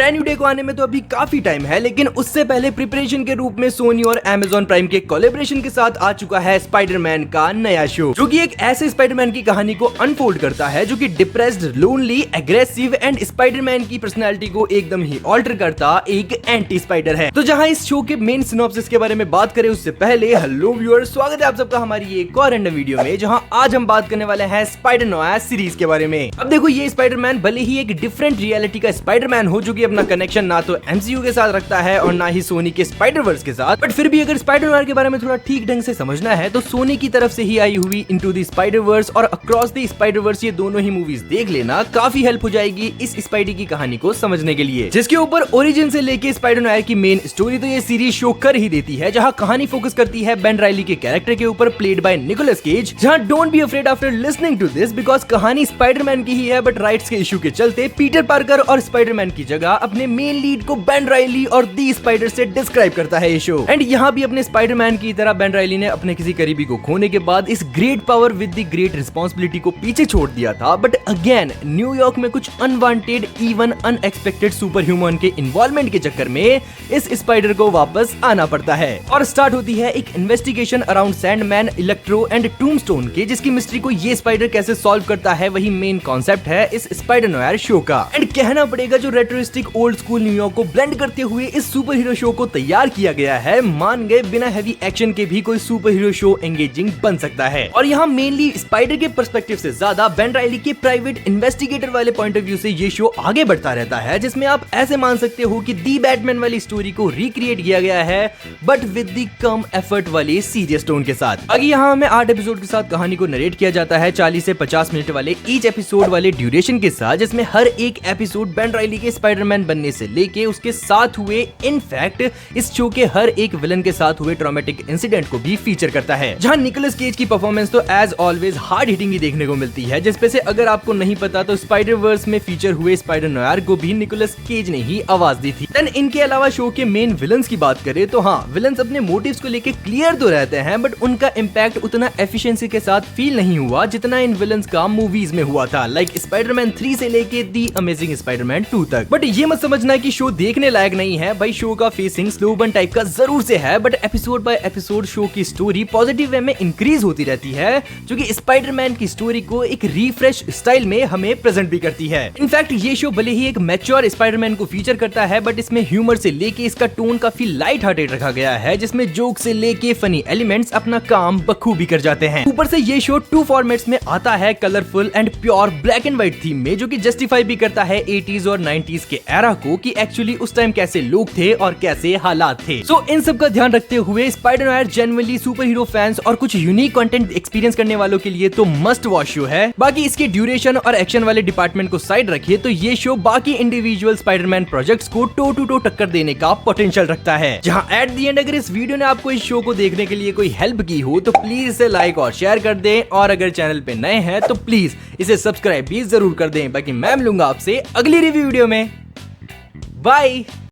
Brand new day को आने में तो अभी काफी टाइम है, लेकिन उससे पहले प्रिपरेशन के रूप में सोनी और Amazon प्राइम के कोलैबोरेशन के साथ आ चुका है स्पाइडरमैन का नया शो, जो कि एक ऐसे स्पाइडरमैन की कहानी को अनफोल्ड करता है जो कि depressed, lonely, aggressive and Spiderman की पर्सनालिटी को एकदम ही ऑल्टर करता एक एंटी स्पाइडर है। तो जहां इस शो के मेन सिनॉप्सिस के बारे में बात करें उससे पहले हेलो व्यूअर्स, स्वागत है आप सबका हमारी एक और रैंडम वीडियो में, जहां आज हम बात करने वाले हैं स्पाइडर नोआ सीरीज के बारे में। अब देखो, ये स्पाइडरमैन भले ही एक डिफरेंट रियलिटी का स्पाइडरमैन हो, जो कि अपना कनेक्शन ना तो MCU के साथ रखता है और ना ही सोनी के स्पाइडरवर्स के साथ, बट फिर भी अगर स्पाइडरमैन के बारे में थोड़ा ठीक ढंग से समझना है तो सोनी की तरफ से ही आई हुई इनटू द स्पाइडरवर्स और अक्रॉस द स्पाइडरवर्स, ये दोनों ही मूवीज देख लेना, काफी हेल्प हो जाएगी इस स्पाइडी की कहानी को समझने के लिए, जिसके ऊपर ओरिजिन से लेके स्पाइडर नोआ की मेन स्टोरी तो ये सीरीज शो कर ही देती है। जहां कहानी फोकस करती है बेन राइली के कैरेक्टर के ऊपर, प्लेड बाय निकोलस केज। जहां don't be afraid after listening to this, because कहानी स्पाइडरमैन की ही है, बट राइट्स के इशू के चलते पीटर पार्कर और स्पाइडरमैन की जगह अपने मेन लीड को बेन राइली और दी स्पाइडर से डिस्क्राइब करता है ये शो। एंड यहाँ भी अपने स्पाइडरमैन की तरह बेन राइली ने अपने किसी करीबी को खोने के बाद इस great power with the great responsibility को पीछे छोड़ दिया था, बट अगेन न्यूयॉर्क में कुछ unwanted, even unexpected super human के इन्वॉल्वमेंट के चक्कर में इस स्पाइडर को वापस आना पड़ता है और स्टार्ट होती है एक investigation around Sandman, electro and Tombstone के, जिसकी मिस्ट्री को ये स्पाइडर कैसे सॉल्व करता है वही मेन कॉन्सेप्ट है इस स्पाइडर नोआ शो का। एंड कहना पड़ेगा, जो रेट्रोस्टिक ओल्ड स्कूल न्यूयॉर्क को ब्लेंड करते हुए इस सुपर हीरो शो को तैयार किया गया है, मान गए बिना हैवी एक्शन के भी कोई सुपर हीरो शो एंगेजिंग बन सकता है। और यहाँ मेनली स्पाइडर के पर्सपेक्टिव से ज्यादा बेन राइली के प्राइवेट इन्वेस्टिगेटर वाले पॉइंट ऑफ व्यू से ये शो आगे बढ़ता रहता है, जिसमें आप ऐसे मान सकते हो कि दी बैटमैन वाली स्टोरी को रिक्रिएट किया गया है, but with the come effort वाले सीरियस टोन के साथ। आगे यहाँ हमें 8 एपिसोड के साथ कहानी को नरेट किया जाता है, 40 से 50 मिनट वाले ईच एपिसोड वाले ड्यूरेशन के साथ, जिसमें हर एक एपिसोड बेन राइली के स्पाइडरमैन बनने से लेके उसके साथ हुए, इनफैक्ट इस शो के हर एक विलन के साथ हुए ट्रॉमेटिक इंसिडेंट को भी फीचर करता है। जहां निकोलस केज की परफॉर्मेंस तो एज ऑलवेज हार्ड हिटिंग ही देखने को मिलती है, जिसपे से अगर आपको नहीं पता तो स्पाइडर वर्स में फीचर हुए स्पाइडर नोआ को भी निकोलस केज ने ही आवाज दी थी। देन इनके अलावा शो के मेन विलन्स की बात करें तो हाँ, विलन्स अपने मोटिव्स को लेके क्लियर तो रहते हैं, बट उनका इम्पैक्ट उतना एफिशिएंसी के साथ फील नहीं हुआ जितना इन विलन्स का मूवीज में हुआ था, लाइक स्पाइडरमैन 3 से लेके दी अमेजिंग स्पाइडरमैन 2 तक। बट ये मत समझना कि शो देखने लायक नहीं है भाई, शो का फेसिंग स्लो बर्न टाइप का जरूर से है, but episode by episode show की स्टोरी पॉजिटिव वे में इंक्रीज होती रहती है, जो कि स्पाइडरमैन की स्टोरी को एक रिफ्रेश स्टाइल में हमें प्रेजेंट भी करती है। इनफैक्ट ये शो भले ही एक मैच्योर स्पाइडरमैन को फीचर करता है, बट इसमें ह्यूमर से लेके इसका टोन काफी लाइट हार्टेड रखा गया है, जिसमें जोक से लेके फनी एलिमेंट्स अपना काम बखूबी कर जाते हैं। ऊपर से ये शो 2 फॉर्मेट्स में आता है, colourful and pure black and white theme में, जो कि जस्टिफाई भी करता है 80s और 90s के एरा को, कि एक्चुअली उस टाइम कैसे लोग थे और कैसे हालात थे। सो इन सब का ध्यान रखते हुए स्पाइडर नोआ जेन्युइनली सुपर हीरो फैंस और कुछ यूनिक कंटेंट एक्सपीरियंस करने वालों के लिए तो मस्ट वॉच शो है। बाकी इसके ड्यूरेशन और एक्शन वाले डिपार्टमेंट को साइड रखिए तो ये शो बाकी इंडिविजुअल स्पाइडरमैन प्रोजेक्ट्स को टो टू टो टक्कर देने का पोटेंशियल रखता है। जहां एट द एंड अगर इस वीडियो ने आपको इस शो को देखने के लिए कोई हेल्प की हो तो प्लीज इसे लाइक और शेयर कर दें, और अगर चैनल पे नए हैं तो प्लीज इसे सब्सक्राइब भी जरूर कर दें। बाकी मैं मिलूंगा आपसे अगली रिव्यू वीडियो में। बाय।